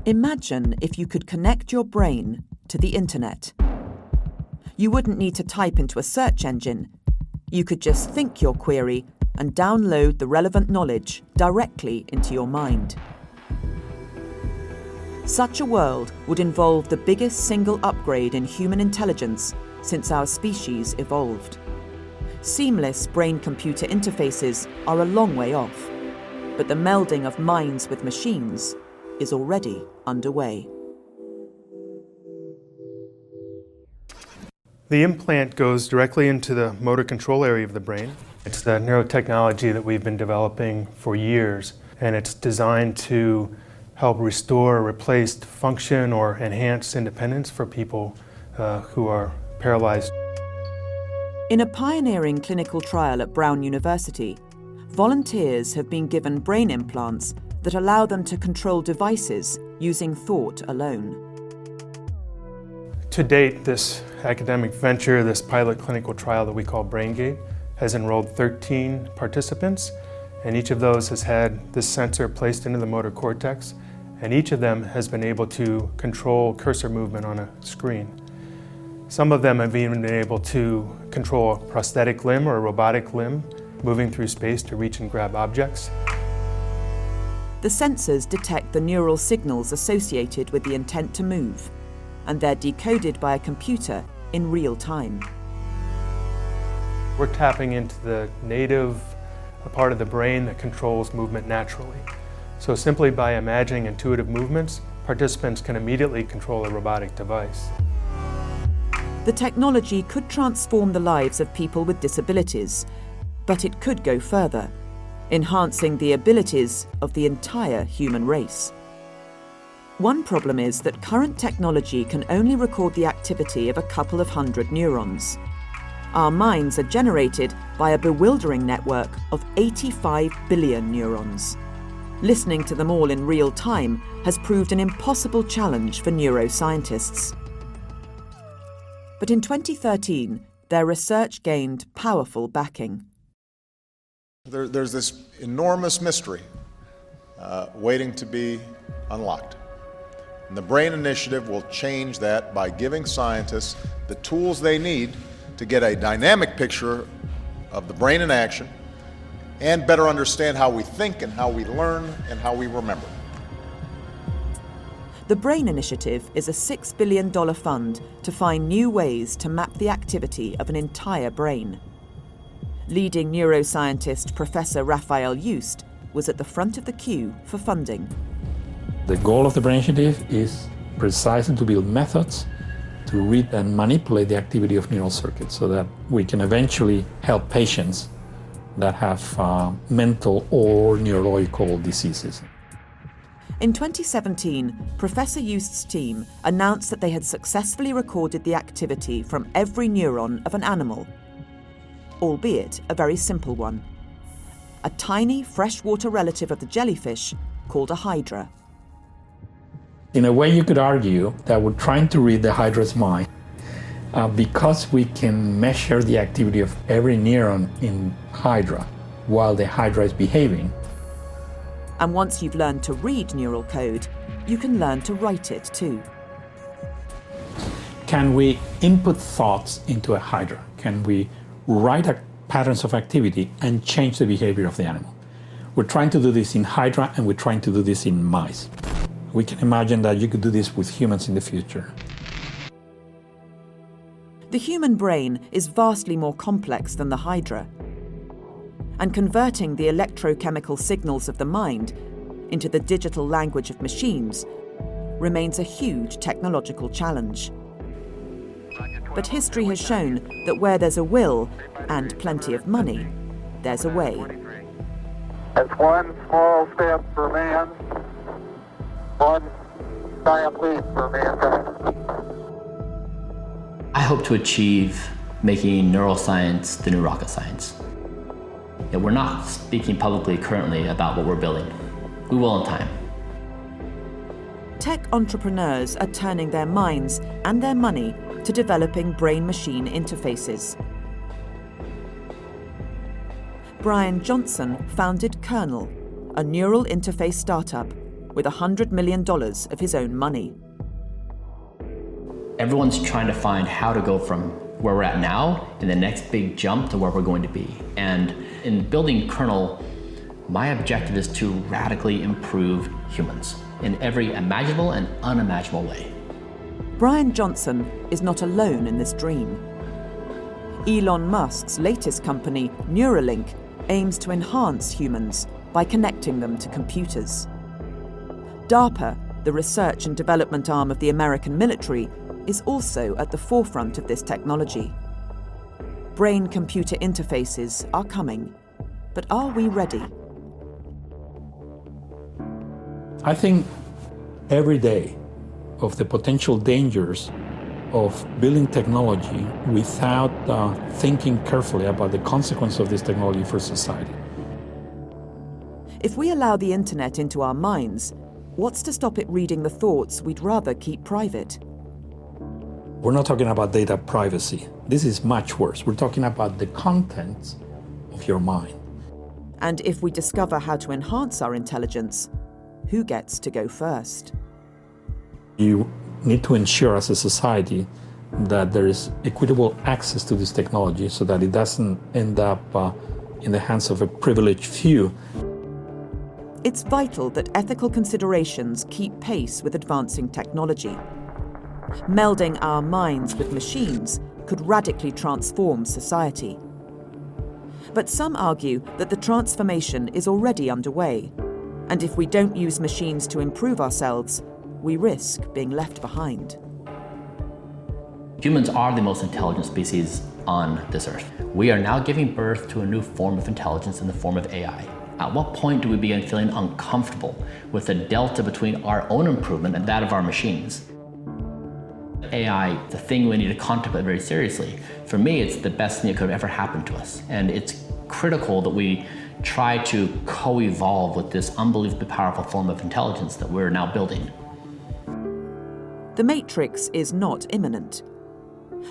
Imagine if you could connect your brain to the internet. You wouldn't need to type into a search engine. You could just think your query and download the relevant knowledge directly into your mind. Such a world would involve the biggest single upgrade in human intelligence since our species evolved. Seamless brain-computer interfaces are a long way off, but the melding of minds with machines is already underway. The implant goes directly into the motor control area of the brain. It's the neurotechnology that we've been developing for years, and it's designed to help restore or replace function or enhance independence for people who are paralyzed. In a pioneering clinical trial at Brown University, volunteers have been given brain implants that allow them to control devices using thought alone. To date, this academic venture, this pilot clinical trial that we call BrainGate, has enrolled 13 participants, and each of those has had this sensor placed into the motor cortex, and each of them has been able to control cursor movement on a screen. Some of them have even been able to control a prosthetic limb or a robotic limb moving through space to reach and grab objects. The sensors detect the neural signals associated with the intent to move, and they're decoded by a computer in real time. We're tapping into the native part of the brain that controls movement naturally. So simply by imagining intuitive movements, participants can immediately control a robotic device. The technology could transform the lives of people with disabilities, but it could go further, enhancing the abilities of the entire human race. One problem is that current technology can only record the activity of a couple of hundred neurons. Our minds are generated by a bewildering network of 85 billion neurons. Listening to them all in real time has proved an impossible challenge for neuroscientists. But in 2013, their research gained powerful backing. There's this enormous mystery waiting to be unlocked. And the BRAIN Initiative will change that by giving scientists the tools they need to get a dynamic picture of the brain in action and better understand how we think and how we learn and how we remember. The BRAIN Initiative is a $6 billion fund to find new ways to map the activity of an entire brain. Leading neuroscientist Professor Raphael Just was at the front of the queue for funding. The goal of the BRAIN Initiative is precisely to build methods to read and manipulate the activity of neural circuits so that we can eventually help patients that have mental or neurological diseases. In 2017, Professor Just's team announced that they had successfully recorded the activity from every neuron of an animal, albeit a very simple one. A tiny freshwater relative of the jellyfish called a hydra. In a way, you could argue that we're trying to read the hydra's mind because we can measure the activity of every neuron in hydra while the hydra is behaving. And once you've learned to read neural code, you can learn to write it too. Can we input thoughts into a hydra? Can we write patterns of activity and change the behavior of the animal? We're trying to do this in hydra and we're trying to do this in mice. We can imagine that you could do this with humans in the future. The human brain is vastly more complex than the hydra. And converting the electrochemical signals of the mind into the digital language of machines remains a huge technological challenge. But history has shown that where there's a will and plenty of money, there's a way. It's one small step for man, one giant leap for mankind. I hope to achieve making neuroscience the new rocket science. Yeah, we're not speaking publicly currently about what we're building. We will in time. Tech entrepreneurs are turning their minds and their money to developing brain-machine interfaces. Brian Johnson founded Kernel, a neural interface startup, with $100 million of his own money. Everyone's trying to find how to go from where we're at now and the next big jump to where we're going to be. And in building Kernel, my objective is to radically improve humans in every imaginable and unimaginable way. Brian Johnson is not alone in this dream. Elon Musk's latest company, Neuralink, aims to enhance humans by connecting them to computers. DARPA, the research and development arm of the American military, is also at the forefront of this technology. Brain-computer interfaces are coming, but are we ready? I think every day of the potential dangers of building technology without thinking carefully about the consequence of this technology for society. If we allow the internet into our minds, what's to stop it reading the thoughts we'd rather keep private? We're not talking about data privacy. This is much worse. We're talking about the contents of your mind. And if we discover how to enhance our intelligence, who gets to go first? You need to ensure as a society that there is equitable access to this technology so that it doesn't end up in the hands of a privileged few. It's vital that ethical considerations keep pace with advancing technology. Melding our minds with machines could radically transform society. But some argue that the transformation is already underway, and if we don't use machines to improve ourselves, we risk being left behind. Humans are the most intelligent species on this earth. We are now giving birth to a new form of intelligence in the form of AI. At what point do we begin feeling uncomfortable with the delta between our own improvement and that of our machines? AI, the thing we need to contemplate very seriously. For me, it's the best thing that could have ever happened to us. And it's critical that we try to co-evolve with this unbelievably powerful form of intelligence that we're now building. The Matrix is not imminent,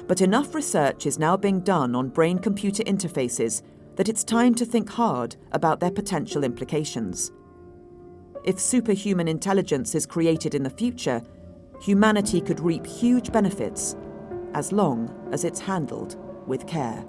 but enough research is now being done on brain-computer interfaces that it's time to think hard about their potential implications. If superhuman intelligence is created in the future, humanity could reap huge benefits as long as it's handled with care.